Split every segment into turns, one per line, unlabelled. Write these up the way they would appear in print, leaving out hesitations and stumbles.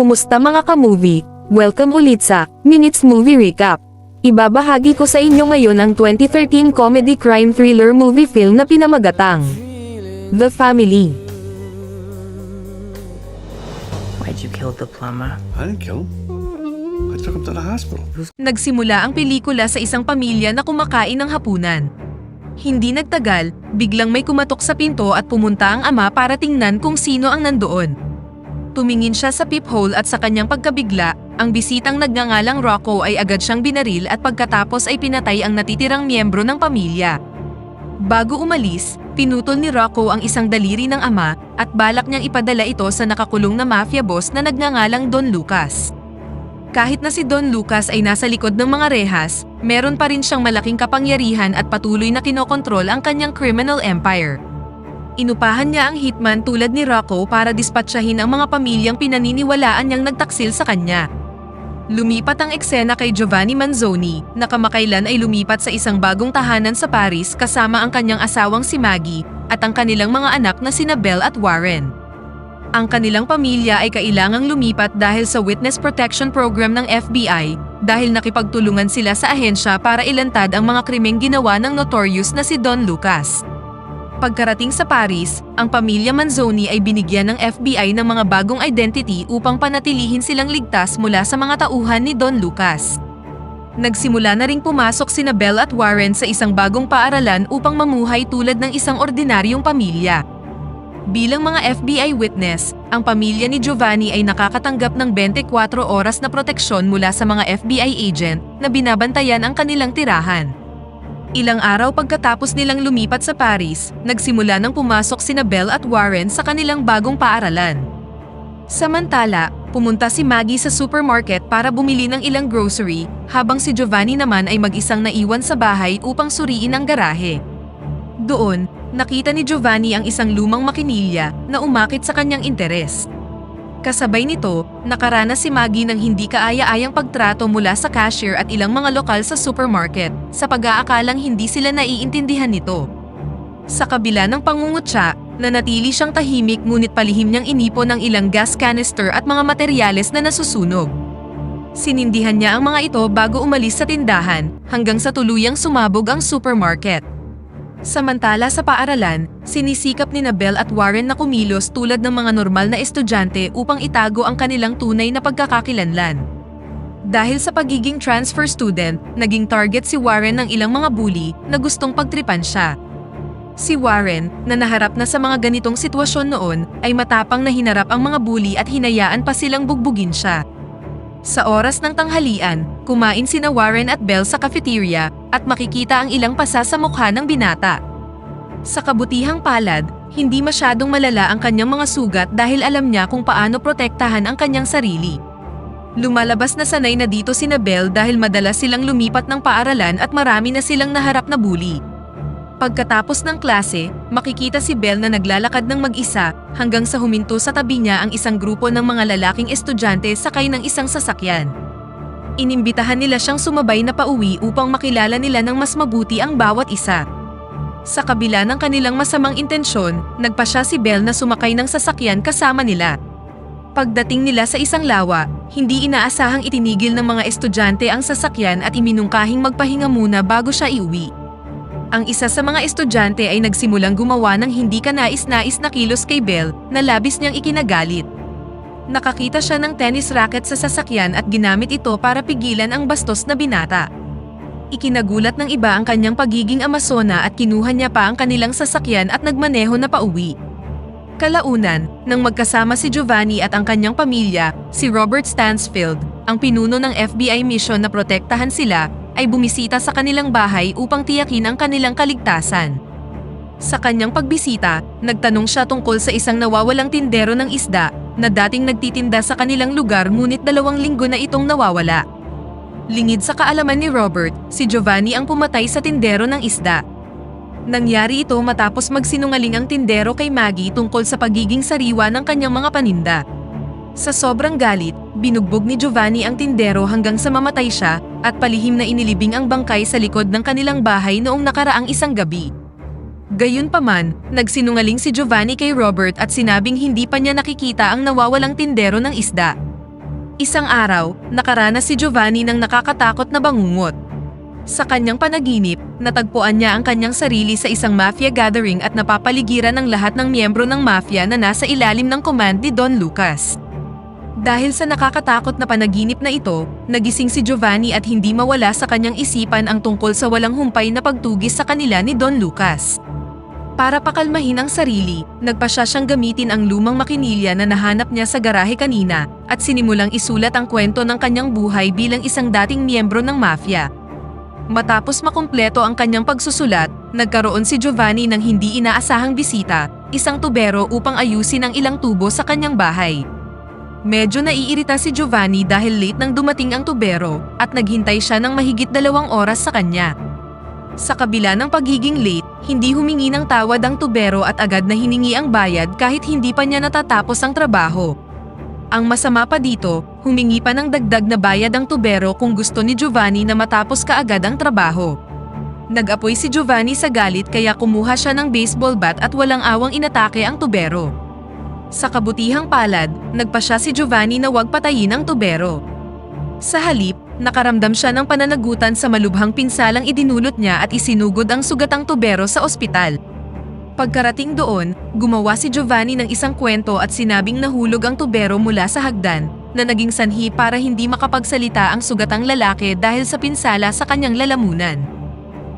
Kumusta mga ka-movie? Welcome ulit sa Minutes Movie Recap. Ibabahagi ko sa inyo ngayon ang 2013 comedy crime thriller movie film na pinamagatang The Family.
Why'd you kill the plumber?
I didn't kill him. I took him to the hospital.
Nagsimula ang pelikula sa isang pamilya na kumakain ng hapunan. Hindi nagtagal, biglang may kumatok sa pinto at pumunta ang ama para tingnan kung sino ang nandoon. Tumingin siya sa peephole at sa kanyang pagkabigla, ang bisitang nagngangalang Rocco ay agad siyang binaril at pagkatapos ay pinatay ang natitirang miyembro ng pamilya. Bago umalis, pinutol ni Rocco ang isang daliri ng ama at balak niyang ipadala ito sa nakakulong na mafia boss na nagngangalang Don Lucas. Kahit na si Don Lucas ay nasa likod ng mga rehas, meron pa rin siyang malaking kapangyarihan at patuloy na kinokontrol ang kanyang criminal empire. Inupahan niya ang hitman tulad ni Rocco para dispatsahin ang mga pamilyang pinaniniwalaan niyang nagtaksil sa kanya. Lumipat ang eksena kay Giovanni Manzoni, na kamakailan ay lumipat sa isang bagong tahanan sa Paris kasama ang kanyang asawang si Maggie at ang kanilang mga anak na sina Belle at Warren. Ang kanilang pamilya ay kailangang lumipat dahil sa Witness Protection Program ng FBI dahil nakipagtulungan sila sa ahensya para ilantad ang mga krimeng ginawa ng notorious na si Don Lucas. Pagkarating sa Paris, ang pamilya Manzoni ay binigyan ng FBI ng mga bagong identity upang panatilihin silang ligtas mula sa mga tauhan ni Don Lucas. Nagsimula na ring pumasok sina Belle at Warren sa isang bagong paaralan upang mamuhay tulad ng isang ordinaryong pamilya. Bilang mga FBI witness, ang pamilya ni Giovanni ay nakakatanggap ng 24 oras na proteksyon mula sa mga FBI agent na binabantayan ang kanilang tirahan. Ilang araw pagkatapos nilang lumipat sa Paris, nagsimula nang pumasok sina Belle at Warren sa kanilang bagong paaralan. Samantala, pumunta si Maggie sa supermarket para bumili ng ilang grocery, habang si Giovanni naman ay mag-isang naiwan sa bahay upang suriin ang garahe. Doon, nakita ni Giovanni ang isang lumang makinilya na umakit sa kanyang interes. Kasabay nito, nakaranas si Maggie ng hindi kaaya-ayang pagtrato mula sa cashier at ilang mga lokal sa supermarket sa pag-aakalang hindi sila naiintindihan nito. Sa kabila ng pangungutya, nanatili siyang tahimik ngunit palihim niyang inipon ang ilang gas canister at mga materyales na nasusunog. Sinindihan niya ang mga ito bago umalis sa tindahan hanggang sa tuluyang sumabog ang supermarket. Samantala sa paaralan, sinisikap ni Belle at Warren na kumilos tulad ng mga normal na estudyante upang itago ang kanilang tunay na pagkakakilanlan. Dahil sa pagiging transfer student, naging target si Warren ng ilang mga bully na gustong pagtripan siya. Si Warren, na naharap na sa mga ganitong sitwasyon noon, ay matapang na hinarap ang mga bully at hinayaan pa silang bugbugin siya. Sa oras ng tanghalian, kumain sina Warren at Belle sa cafeteria at makikita ang ilang pasa sa mukha ng binata. Sa kabutihang palad, hindi masyadong malala ang kanyang mga sugat dahil alam niya kung paano protektahan ang kanyang sarili. Lumalabas na sanay na dito sina Belle dahil madalas silang lumipat ng paaralan at marami na silang naharap na bully. Pagkatapos ng klase, makikita si Belle na naglalakad ng mag-isa hanggang sa huminto sa tabi niya ang isang grupo ng mga lalaking estudyante sakay ng isang sasakyan. Inimbitahan nila siyang sumabay na pauwi upang makilala nila ng mas mabuti ang bawat isa. Sa kabila ng kanilang masamang intensyon, nagpasya si Belle na sumakay ng sasakyan kasama nila. Pagdating nila sa isang lawa, hindi inaasahang itinigil ng mga estudyante ang sasakyan at iminungkahing magpahinga muna bago siya iuwi. Ang isa sa mga estudyante ay nagsimulang gumawa ng hindi kanais-nais na kilos kay Belle na labis niyang ikinagalit. Nakakita siya ng tennis racket sa sasakyan at ginamit ito para pigilan ang bastos na binata. Ikinagulat ng iba ang kanyang pagiging amasona at kinuha niya pa ang kanilang sasakyan at nagmaneho na pauwi. Kalaunan, nang magkasama si Giovanni at ang kanyang pamilya, si Robert Stansfield, ang pinuno ng FBI mission na protektahan sila, ay bumisita sa kanilang bahay upang tiyakin ang kanilang kaligtasan. Sa kanyang pagbisita, nagtanong siya tungkol sa isang nawawalang tindero ng isda na dating nagtitinda sa kanilang lugar ngunit 2 linggo na itong nawawala. Lingid sa kaalaman ni Robert, si Giovanni ang pumatay sa tindero ng isda. Nangyari ito matapos magsinungaling ang tindero kay Maggie tungkol sa pagiging sariwa ng kanyang mga paninda. Sa sobrang galit, binugbog ni Giovanni ang tindero hanggang sa mamatay siya at palihim na inilibing ang bangkay sa likod ng kanilang bahay noong nakaraang isang gabi. Gayunpaman, nagsinungaling si Giovanni kay Robert at sinabing hindi pa niya nakikita ang nawawalang tindero ng isda. Isang araw, nakaranas si Giovanni ng nakakatakot na bangungot. Sa kanyang panaginip, natagpuan niya ang kanyang sarili sa isang mafia gathering at napapaligiran ng lahat ng miyembro ng mafia na nasa ilalim ng command ni Don Lucas. Dahil sa nakakatakot na panaginip na ito, nagising si Giovanni at hindi mawala sa kanyang isipan ang tungkol sa walang humpay na pagtugis sa kanila ni Don Lucas. Para pakalmahin ang sarili, nagpasya siyang gamitin ang lumang makinilya na nahanap niya sa garahe kanina at sinimulang isulat ang kwento ng kanyang buhay bilang isang dating miyembro ng mafia. Matapos makumpleto ang kanyang pagsusulat, nagkaroon si Giovanni ng hindi inaasahang bisita, isang tubero upang ayusin ang ilang tubo sa kanyang bahay. Medyo naiirita si Giovanni dahil late nang dumating ang tubero at naghintay siya ng mahigit 2 oras sa kanya. Sa kabila ng pagiging late, hindi humingi ng tawad ang tubero at agad na hiningi ang bayad kahit hindi pa niya natatapos ang trabaho. Ang masama pa dito, humingi pa ng dagdag na bayad ang tubero kung gusto ni Giovanni na matapos kaagad ang trabaho. Nag-apoy si Giovanni sa galit kaya kumuha siya ng baseball bat at walang awang inatake ang tubero. Sa kabutihang palad, nagpasya si Giovanni na huwag patayin ang tubero. Sa halip, nakaramdam siya ng pananagutan sa malubhang pinsalang idinulot niya at isinugod ang sugatang tubero sa ospital. Pagkarating doon, gumawa si Giovanni ng isang kwento at sinabing nahulog ang tubero mula sa hagdan, na naging sanhi para hindi makapagsalita ang sugatang lalaki dahil sa pinsala sa kanyang lalamunan.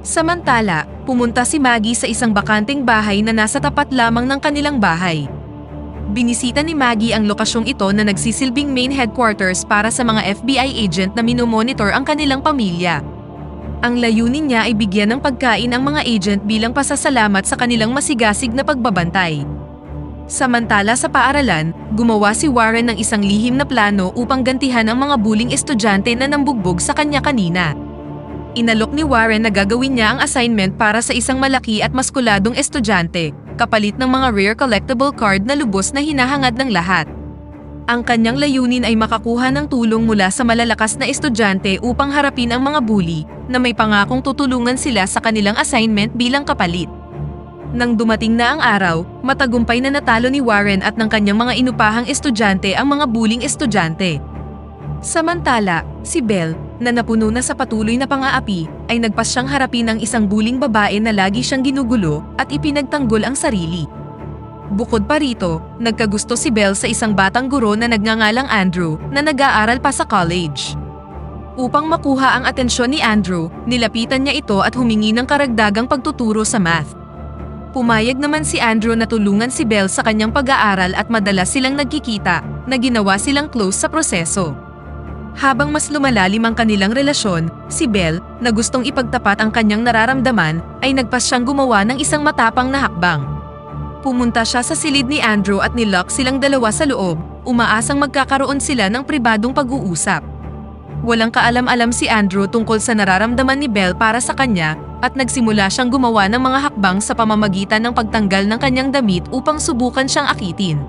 Samantala, pumunta si Maggie sa isang bakanteng bahay na nasa tapat lamang ng kanilang bahay. Binisita ni Maggie ang lokasyong ito na nagsisilbing main headquarters para sa mga FBI agent na minomonitor ang kanilang pamilya. Ang layunin niya ay bigyan ng pagkain ang mga agent bilang pasasalamat sa kanilang masigasig na pagbabantay. Samantala sa paaralan, gumawa si Warren ng isang lihim na plano upang gantihan ang mga buling estudyante na nambugbog sa kanya kanina. Inalok ni Warren na gagawin niya ang assignment para sa isang malaki at maskuladong estudyante, kapalit ng mga rare collectible card na lubos na hinahangad ng lahat. Ang kanyang layunin ay makakuha ng tulong mula sa malalakas na estudyante upang harapin ang mga bully na may pangakong tutulungan sila sa kanilang assignment bilang kapalit. Nang dumating na ang araw, matagumpay na natalo ni Warren at ng kanyang mga inupahang estudyante ang mga bullying estudyante. Samantala, si Belle, na napuno na sa patuloy na pang-aapi, ay nagpasyang harapin ang isang bullying babae na lagi siyang ginugulo at ipinagtanggol ang sarili. Bukod pa rito, nagkagusto si Belle sa isang batang guro na nagngangalang Andrew na nag-aaral pa sa college. Upang makuha ang atensyon ni Andrew, nilapitan niya ito at humingi ng karagdagang pagtuturo sa math. Pumayag naman si Andrew na tulungan si Belle sa kanyang pag-aaral at madalas silang nagkikita, na ginawa silang close sa proseso. Habang mas lumalalim ang kanilang relasyon, si Belle, na gustong ipagtapat ang kanyang nararamdaman, ay nagpasyang gumawa ng isang matapang na hakbang. Pumunta siya sa silid ni Andrew at nilock silang dalawa sa loob, umaasang magkakaroon sila ng pribadong pag-uusap. Walang kaalam-alam si Andrew tungkol sa nararamdaman ni Belle para sa kanya at nagsimula siyang gumawa ng mga hakbang sa pamamagitan ng pagtanggal ng kanyang damit upang subukan siyang akitin.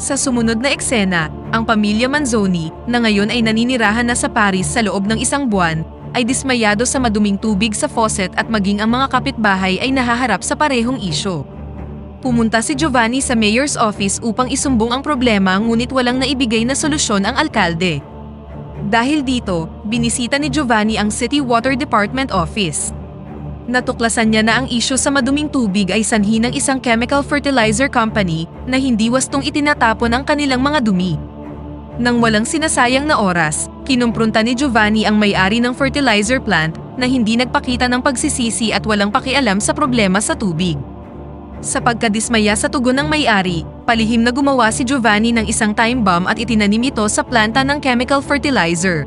Sa sumunod na eksena, ang pamilya Manzoni, na ngayon ay naninirahan na sa Paris sa loob ng isang buwan, ay dismayado sa maduming tubig sa faucet at maging ang mga kapitbahay ay nahaharap sa parehong isyu. Pumunta si Giovanni sa mayor's office upang isumbong ang problema ngunit walang naibigay na solusyon ang alkalde. Dahil dito, binisita ni Giovanni ang City Water Department office. Natuklasan niya na ang isyu sa maduming tubig ay sanhi ng isang chemical fertilizer company na hindi wastong itinatapon ang kanilang mga dumi. Nang walang sinasayang na oras, kinumpronta ni Giovanni ang may-ari ng fertilizer plant na hindi nagpakita ng pagsisisi at walang pakialam sa problema sa tubig. Sa pagkadismaya sa tugon ng may-ari, palihim na gumawa si Giovanni ng isang time bomb at itinanim ito sa planta ng chemical fertilizer.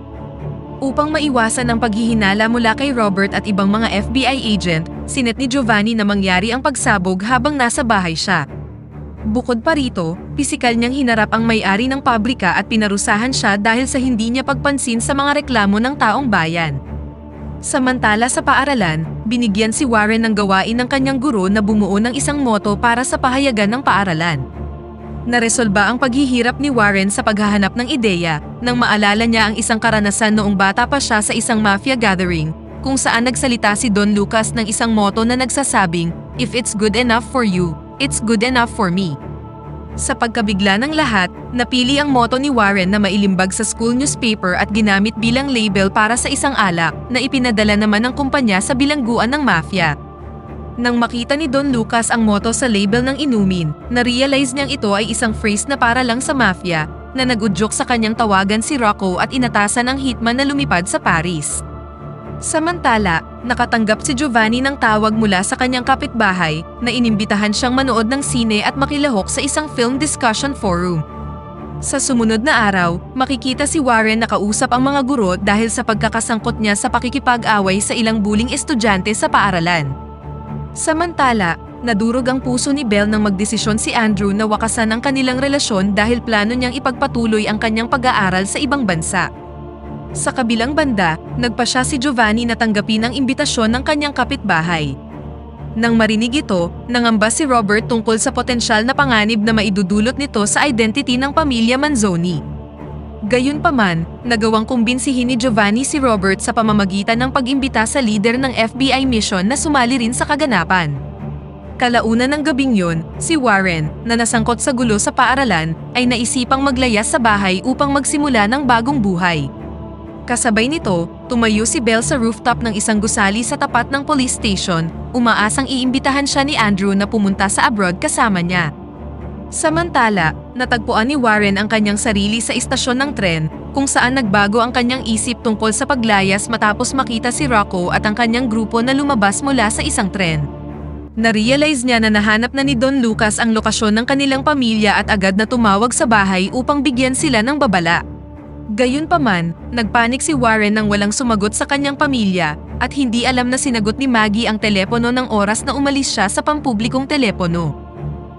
Upang maiwasan ang paghihinala mula kay Robert at ibang mga FBI agent, sinet ni Giovanni na mangyari ang pagsabog habang nasa bahay siya. Bukod pa rito, pisikal niyang hinarap ang may-ari ng pabrika at pinarusahan siya dahil sa hindi niya pagpansin sa mga reklamo ng taong bayan. Samantala sa paaralan, binigyan si Warren ng gawain ng kanyang guro na bumuo ng isang moto para sa pahayagan ng paaralan. Naresolba ang paghihirap ni Warren sa paghahanap ng ideya nang maalala niya ang isang karanasan noong bata pa siya sa isang mafia gathering kung saan nagsalita si Don Lucas ng isang moto na nagsasabing, "If it's good enough for you, it's good enough for me." Sa pagkabigla ng lahat, napili ang motto ni Warren na mailimbag sa school newspaper at ginamit bilang label para sa isang alak na ipinadala naman ng kumpanya sa bilangguan ng mafia. Nang makita ni Don Lucas ang motto sa label ng inumin, na-realize niyang ito ay isang phrase na para lang sa mafia, na nag-udyok sa kanyang tawagan si Rocco at inatasan ng hitman na lumipad sa Paris. Samantala, nakatanggap si Giovanni ng tawag mula sa kanyang kapitbahay na inimbitahan siyang manood ng sine at makilahok sa isang film discussion forum. Sa sumunod na araw, makikita si Warren na kausap ang mga guro dahil sa pagkakasangkot niya sa pakikipag-away sa ilang buling estudyante sa paaralan. Samantala, nadurog ang puso ni Belle nang magdesisyon si Andrew na wakasan ang kanilang relasyon dahil plano niyang ipagpatuloy ang kanyang pag-aaral sa ibang bansa. Sa kabilang banda, nagpa siya si Giovanni na tanggapin ang imbitasyon ng kanyang kapitbahay. Nang marinig ito, nangamba si Robert tungkol sa potensyal na panganib na maidudulot nito sa identity ng pamilya Manzoni. Gayunpaman, nagawang kumbinsihin ni Giovanni si Robert sa pamamagitan ng pag-imbita sa leader ng FBI mission na sumali rin sa kaganapan. Kalaunan ng gabing yun, si Warren, na nasangkot sa gulo sa paaralan, ay naisipang maglayas sa bahay upang magsimula ng bagong buhay. Kasabay nito, tumayo si Belle sa rooftop ng isang gusali sa tapat ng police station, umaasang iimbitahan siya ni Andrew na pumunta sa abroad kasama niya. Samantala, natagpuan ni Warren ang kanyang sarili sa istasyon ng tren, kung saan nagbago ang kanyang isip tungkol sa paglayas matapos makita si Rocco at ang kanyang grupo na lumabas mula sa isang tren. Na-realize niya na nahanap na ni Don Lucas ang lokasyon ng kanilang pamilya at agad na tumawag sa bahay upang bigyan sila ng babala. Gayunpaman, nagpanik si Warren nang walang sumagot sa kanyang pamilya at hindi alam na sinagot ni Maggie ang telepono ng oras na umalis siya sa pampublikong telepono.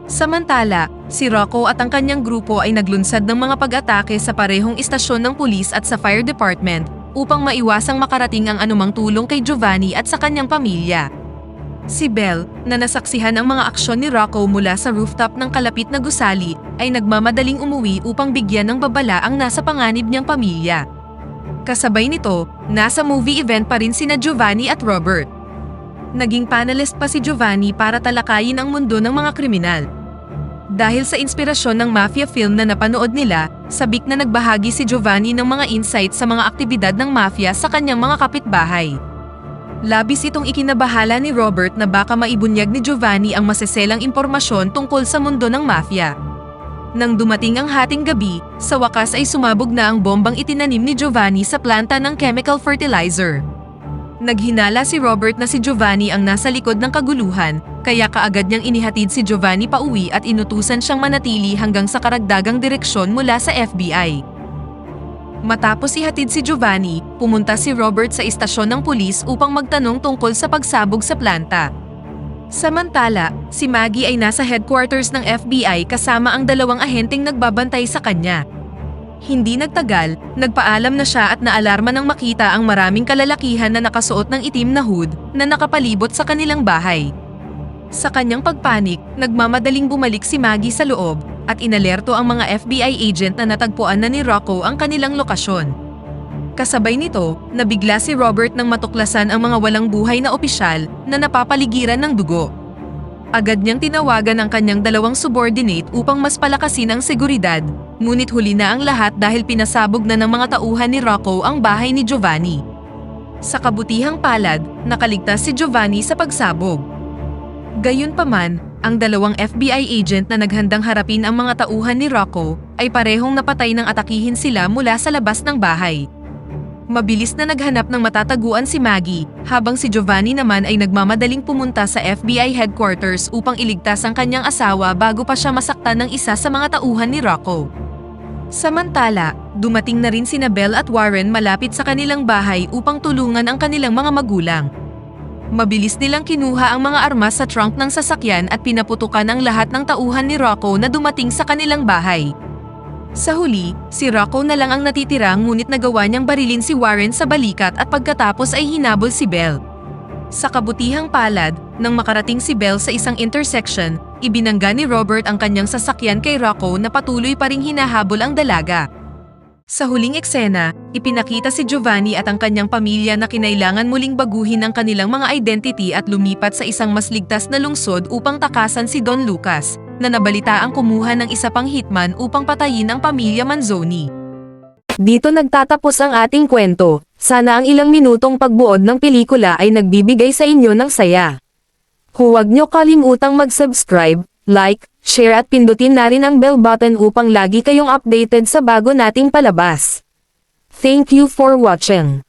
Samantala, si Rocco at ang kanyang grupo ay naglunsad ng mga pag-atake sa parehong istasyon ng pulis at sa fire department upang maiwasang makarating ang anumang tulong kay Giovanni at sa kanyang pamilya. Si Belle, na nasaksihan ang mga aksyon ni Rocco mula sa rooftop ng kalapit na gusali, ay nagmamadaling umuwi upang bigyan ng babala ang nasa panganib niyang pamilya. Kasabay nito, nasa movie event pa rin sina Giovanni at Robert. Naging panelist pa si Giovanni para talakayin ang mundo ng mga kriminal. Dahil sa inspirasyon ng mafia film na napanood nila, sabik na nagbahagi si Giovanni ng mga insights sa mga aktibidad ng mafia sa kanyang mga kapitbahay. Labis itong ikinabahala ni Robert na baka maibunyag ni Giovanni ang maseselang impormasyon tungkol sa mundo ng mafia. Nang dumating ang hating gabi, sa wakas ay sumabog na ang bombang itinanim ni Giovanni sa planta ng chemical fertilizer. Naghinala si Robert na si Giovanni ang nasa likod ng kaguluhan, kaya kaagad niyang inihatid si Giovanni pauwi at inutusan siyang manatili hanggang sa karagdagang direksyon mula sa FBI. Matapos ihatid si Giovanni, pumunta si Robert sa istasyon ng pulis upang magtanong tungkol sa pagsabog sa planta. Samantala, si Maggie ay nasa headquarters ng FBI kasama ang dalawang ahenteng nagbabantay sa kanya. Hindi nagtagal, nagpaalam na siya at naalarma nang makita ang maraming kalalakihan na nakasuot ng itim na hood na nakapalibot sa kanilang bahay. Sa kanyang pagpanik, nagmamadaling bumalik si Maggie sa loob at inalerto ang mga FBI agent na natagpuan na ni Rocco ang kanilang lokasyon. Kasabay nito, nabigla si Robert nang matuklasan ang mga walang buhay na opisyal na napapaligiran ng dugo. Agad niyang tinawagan ang kanyang dalawang subordinate upang mas palakasin ang seguridad, ngunit huli na ang lahat dahil pinasabog na ng mga tauhan ni Rocco ang bahay ni Giovanni. Sa kabutihang palad, nakaligtas si Giovanni sa pagsabog. Gayunpaman, ang dalawang FBI agent na naghandang harapin ang mga tauhan ni Rocco ay parehong napatay nang atakihin sila mula sa labas ng bahay. Mabilis na naghanap ng matataguan si Maggie, habang si Giovanni naman ay nagmamadaling pumunta sa FBI headquarters upang iligtas ang kanyang asawa bago pa siya masaktan ng isa sa mga tauhan ni Rocco. Samantala, dumating na rin sina Belle at Warren malapit sa kanilang bahay upang tulungan ang kanilang mga magulang. Mabilis nilang kinuha ang mga armas sa trunk ng sasakyan at pinaputukan ang lahat ng tauhan ni Rocco na dumating sa kanilang bahay. Sa huli, si Rocco na lang ang natitira ngunit nagawa niyang barilin si Warren sa balikat at pagkatapos ay hinabol si Belle. Sa kabutihang palad, nang makarating si Belle sa isang intersection, ibinangga ni Robert ang kanyang sasakyan kay Rocco na patuloy pa ring hinahabol ang dalaga. Sa huling eksena, ipinakita si Giovanni at ang kanyang pamilya na kinailangan muling baguhin ang kanilang mga identity at lumipat sa isang mas ligtas na lungsod upang takasan si Don Lucas, na nabalitaang kumuha ng isa pang hitman upang patayin ang pamilya Manzoni. Dito nagtatapos ang ating kwento. Sana ang ilang minutong pagbuod ng pelikula ay nagbibigay sa inyo ng saya. Huwag nyo kalimutang mag-subscribe, like, share at pindutin na rin ang bell button upang lagi kayong updated sa bago nating palabas. Thank you for watching.